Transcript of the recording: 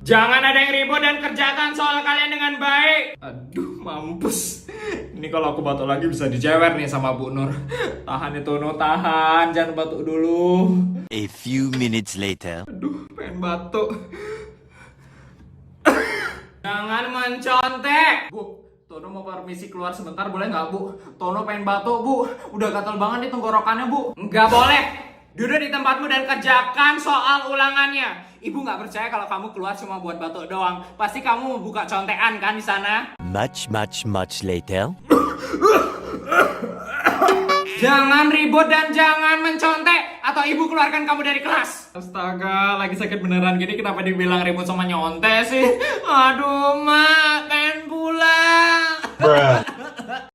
Jangan ada yang ribut dan kerjakan soal kalian dengan baik. Aduh, mampus. Ini kalau aku batuk lagi bisa dijewer nih sama Bu Nur. Tahan itu, no, tahan. Jangan batuk dulu. A few minutes later. Aduh, pengen batuk. Jangan mencontek. Bu, Tono mau permisi keluar sebentar, boleh nggak, Bu? Tono pengen batuk, Bu. Udah gatal banget nih tenggorokannya, Bu. Nggak boleh. Duduk di tempatmu dan kerjakan soal ulangannya. Ibu nggak percaya kalau kamu keluar cuma buat batuk doang. Pasti kamu mau buka contekan kan di sana? Much later. Jangan ribut dan jangan mencontek atau ibu keluarkan kamu dari kelas. Astaga, lagi sakit beneran gini kenapa dibilang ribut sama nyontek sih? Aduh, Mak, pengen pulang.